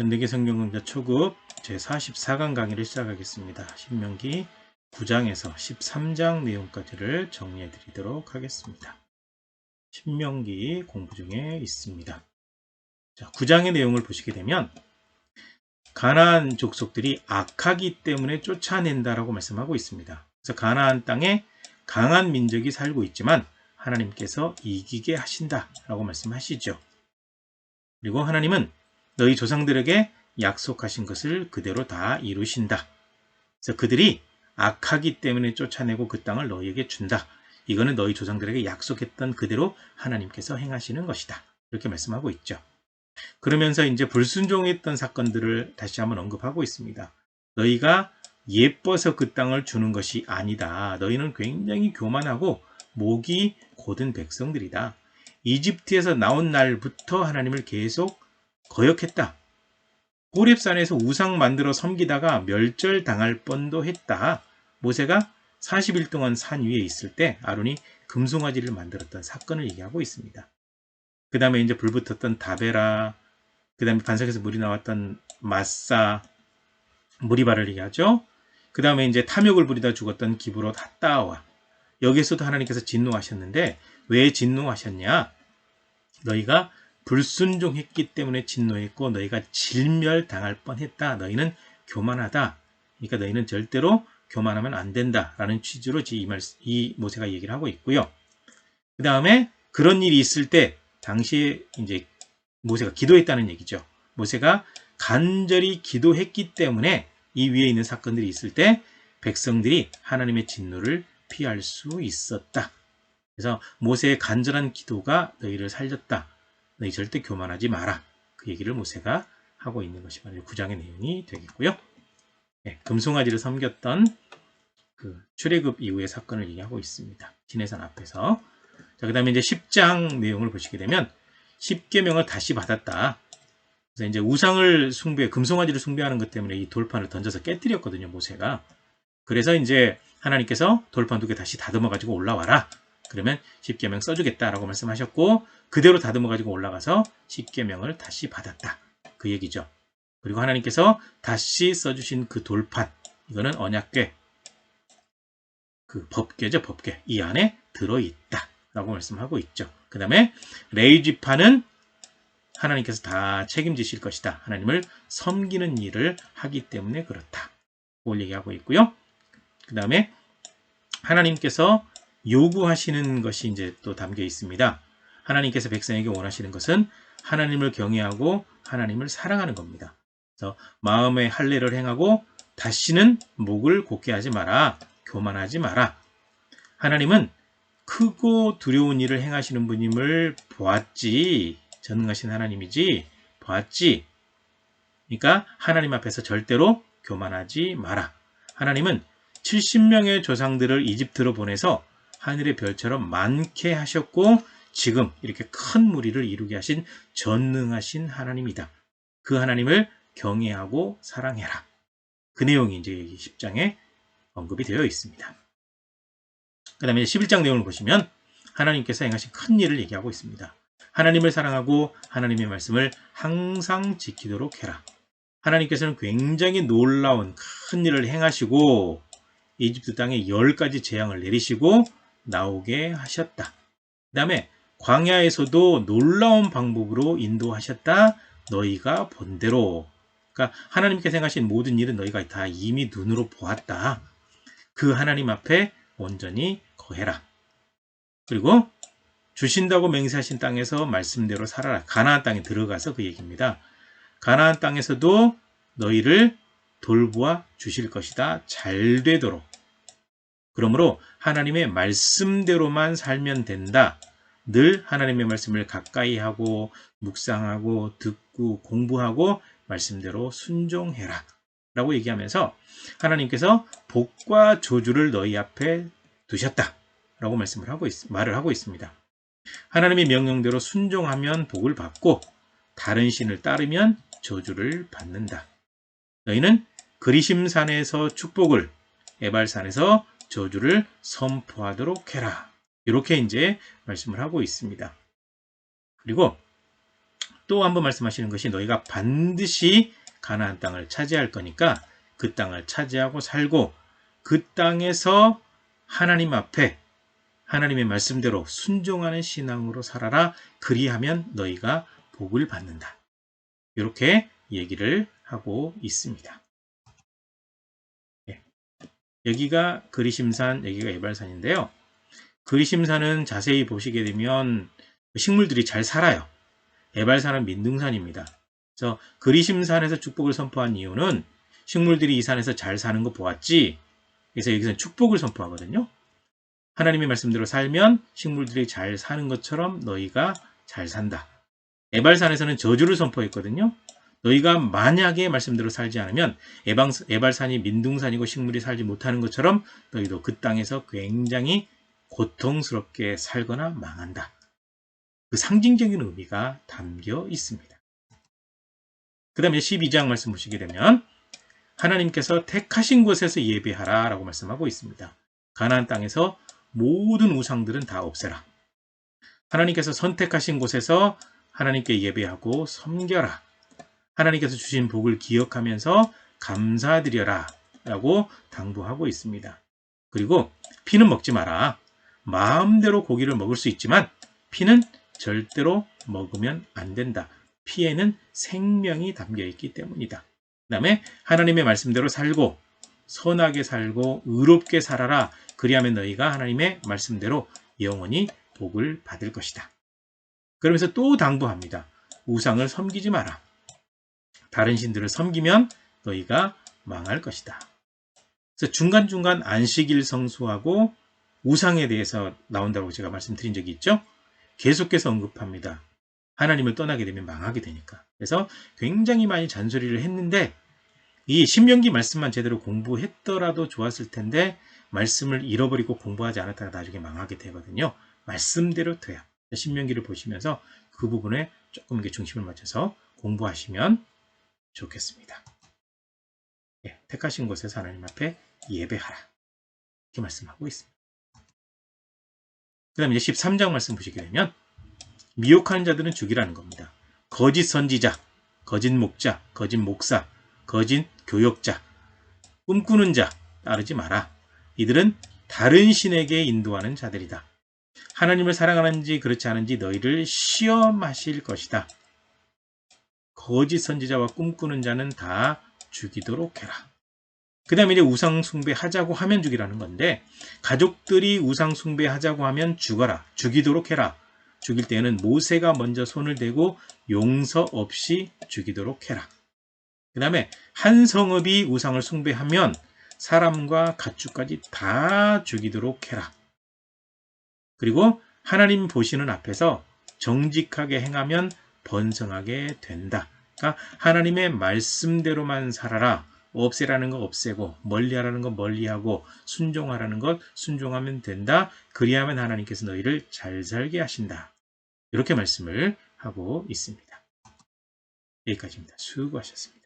연대기 성경강좌 초급 제44강 강의를 시작하겠습니다. 신명기 9장에서 13장 내용까지를 정리해 드리도록 하겠습니다. 신명기 공부 중에 있습니다. 자, 9장의 내용을 보시게 되면 가나안 족속들이 악하기 때문에 쫓아낸다라고 말씀하고 있습니다. 그래서 가나안 땅에 강한 민족이 살고 있지만 하나님께서 이기게 하신다라고 말씀하시죠. 그리고 하나님은 너희 조상들에게 약속하신 것을 그대로 다 이루신다. 그래서 그들이 악하기 때문에 쫓아내고 그 땅을 너희에게 준다. 이거는 너희 조상들에게 약속했던 그대로 하나님께서 행하시는 것이다. 이렇게 말씀하고 있죠. 그러면서 이제 불순종했던 사건들을 다시 한번 언급하고 있습니다. 너희가 예뻐서 그 땅을 주는 것이 아니다. 너희는 굉장히 교만하고 목이 곧은 백성들이다. 이집트에서 나온 날부터 하나님을 계속 거역했다. 호렙산에서 우상 만들어 섬기다가 멸절당할 뻔도 했다. 모세가 40일 동안 산 위에 있을 때 아론이 금송아지를 만들었던 사건을 얘기하고 있습니다. 그 다음에 이제 불붙었던 다베라, 그 다음에 반석에서 물이 나왔던 마사, 무리바를 얘기하죠. 그 다음에 이제 탐욕을 부리다 죽었던 기브롯 핫다와, 여기에서도 하나님께서 진노하셨는데 왜 진노하셨냐? 너희가 불순종했기 때문에 진노했고 너희가 질멸당할 뻔했다. 너희는 교만하다. 그러니까 너희는 절대로 교만하면 안 된다라는 취지로 이 모세가 얘기를 하고 있고요. 그 다음에 그런 일이 있을 때 당시에 이제 모세가 기도했다는 얘기죠. 모세가 간절히 기도했기 때문에 이 위에 있는 사건들이 있을 때 백성들이 하나님의 진노를 피할 수 있었다. 그래서 모세의 간절한 기도가 너희를 살렸다. 너희 절대 교만하지 마라. 그 얘기를 모세가 하고 있는 것이 바로 9장의 내용이 되겠고요. 네, 금송아지를 섬겼던 그 출애굽 이후의 사건을 얘기하고 있습니다. 시내산 앞에서. 자, 그 다음에 이제 10장 내용을 보시게 되면 10계명을 다시 받았다. 그래서 이제 우상을 금송아지를 숭배하는 것 때문에 이 돌판을 던져서 깨뜨렸거든요, 모세가. 그래서 이제 하나님께서 돌판 2개 다시 다듬어 가지고 올라와라. 그러면 10계명 써주겠다라고 말씀하셨고 그대로 다듬어 가지고 올라가서 10계명을 다시 받았다. 그 얘기죠. 그리고 하나님께서 다시 써주신 그 돌판, 이거는 언약궤, 그 법궤죠, 법궤. 이 안에 들어있다 라고 말씀하고 있죠. 그 다음에 레위지파는 하나님께서 다 책임지실 것이다. 하나님을 섬기는 일을 하기 때문에 그렇다. 그걸 얘기하고 있고요. 그 다음에 하나님께서 요구하시는 것이 이제 또 담겨 있습니다. 하나님께서 백성에게 원하시는 것은 하나님을 경외하고 하나님을 사랑하는 겁니다. 그래서 마음의 할례를 행하고 다시는 목을 곧게 하지 마라. 교만하지 마라. 하나님은 크고 두려운 일을 행하시는 분임을 보았지. 전능하신 하나님이지. 보았지. 그러니까 하나님 앞에서 절대로 교만하지 마라. 하나님은 70명의 조상들을 이집트로 보내서 하늘의 별처럼 많게 하셨고 지금 이렇게 큰 무리를 이루게 하신 전능하신 하나님이다. 그 하나님을 경외하고 사랑해라. 그 내용이 이제 10장에 언급이 되어 있습니다. 그 다음에 11장 내용을 보시면 하나님께서 행하신 큰 일을 얘기하고 있습니다. 하나님을 사랑하고 하나님의 말씀을 항상 지키도록 해라. 하나님께서는 굉장히 놀라운 큰 일을 행하시고 이집트 땅에 10가지 재앙을 내리시고 나오게 하셨다. 그 다음에 광야에서도 놀라운 방법으로 인도하셨다. 너희가 본대로. 그러니까 하나님께서 행하신 모든 일은 너희가 다 이미 눈으로 보았다. 그 하나님 앞에 온전히 거해라. 그리고 주신다고 맹세하신 땅에서 말씀대로 살아라. 가나안 땅에 들어가서 그 얘기입니다. 가나안 땅에서도 너희를 돌보아 주실 것이다. 잘 되도록. 그러므로 하나님의 말씀대로만 살면 된다. 늘 하나님의 말씀을 가까이 하고 묵상하고 듣고 공부하고 말씀대로 순종해라. 라고 얘기하면서 하나님께서 복과 저주를 너희 앞에 두셨다. 라고 말을 하고 있습니다. 하나님의 명령대로 순종하면 복을 받고 다른 신을 따르면 저주를 받는다. 너희는 그리심산에서 축복을, 에발산에서 저주를 선포하도록 해라. 이렇게 이제 말씀을 하고 있습니다. 그리고 또 한 번 말씀하시는 것이 너희가 반드시 가나안 땅을 차지할 거니까 그 땅을 차지하고 살고 그 땅에서 하나님 앞에 하나님의 말씀대로 순종하는 신앙으로 살아라. 그리하면 너희가 복을 받는다. 이렇게 얘기를 하고 있습니다. 여기가 그리심산, 여기가 에발산인데요. 그리심산은 자세히 보시게 되면 식물들이 잘 살아요. 에발산은 민둥산입니다. 그래서 그리심산에서 축복을 선포한 이유는 식물들이 이 산에서 잘 사는 거 보았지. 그래서 여기서는 축복을 선포하거든요. 하나님의 말씀대로 살면 식물들이 잘 사는 것처럼 너희가 잘 산다. 에발산에서는 저주를 선포했거든요. 너희가 만약에 말씀대로 살지 않으면 에발산이 민둥산이고 식물이 살지 못하는 것처럼 너희도 그 땅에서 굉장히 고통스럽게 살거나 망한다. 그 상징적인 의미가 담겨 있습니다. 그 다음에 12장 말씀 보시게 되면 하나님께서 택하신 곳에서 예배하라 라고 말씀하고 있습니다. 가나안 땅에서 모든 우상들은 다 없애라. 하나님께서 선택하신 곳에서 하나님께 예배하고 섬겨라. 하나님께서 주신 복을 기억하면서 감사드려라 라고 당부하고 있습니다. 그리고 피는 먹지 마라. 마음대로 고기를 먹을 수 있지만 피는 절대로 먹으면 안 된다. 피에는 생명이 담겨 있기 때문이다. 그 다음에 하나님의 말씀대로 살고 선하게 살고 의롭게 살아라. 그리하면 너희가 하나님의 말씀대로 영원히 복을 받을 것이다. 그러면서 또 당부합니다. 우상을 섬기지 마라. 다른 신들을 섬기면 너희가 망할 것이다. 그래서 중간중간 안식일 성수하고 우상에 대해서 나온다고 제가 말씀드린 적이 있죠. 계속해서 언급합니다. 하나님을 떠나게 되면 망하게 되니까. 그래서 굉장히 많이 잔소리를 했는데 이 신명기 말씀만 제대로 공부했더라도 좋았을 텐데 말씀을 잃어버리고 공부하지 않았다가 나중에 망하게 되거든요. 말씀대로 돼야. 신명기를 보시면서 그 부분에 조금 중심을 맞춰서 공부하시면 좋겠습니다. 택하신 곳에서 하나님 앞에 예배하라. 이렇게 말씀하고 있습니다. 그 다음에 이제 13장 말씀 보시게 되면 미혹하는 자들은 죽이라는 겁니다. 거짓 선지자, 거짓 목자, 거짓 목사, 거짓 교역자, 꿈꾸는 자 따르지 마라. 이들은 다른 신에게 인도하는 자들이다. 하나님을 사랑하는지 그렇지 않은지 너희를 시험하실 것이다. 거짓 선지자와 꿈꾸는 자는 다 죽이도록 해라. 그 다음에 이제 우상 숭배하자고 하면 죽이라는 건데 가족들이 우상 숭배하자고 하면 죽어라. 죽이도록 해라. 죽일 때에는 모세가 먼저 손을 대고 용서 없이 죽이도록 해라. 그 다음에 한 성읍이 우상을 숭배하면 사람과 가축까지 다 죽이도록 해라. 그리고 하나님 보시는 앞에서 정직하게 행하면 번성하게 된다. 그러니까 하나님의 말씀대로만 살아라. 없애라는 거 없애고 멀리하라는 거 멀리하고 순종하라는 것 순종하면 된다. 그리하면 하나님께서 너희를 잘 살게 하신다. 이렇게 말씀을 하고 있습니다. 여기까지입니다. 수고하셨습니다.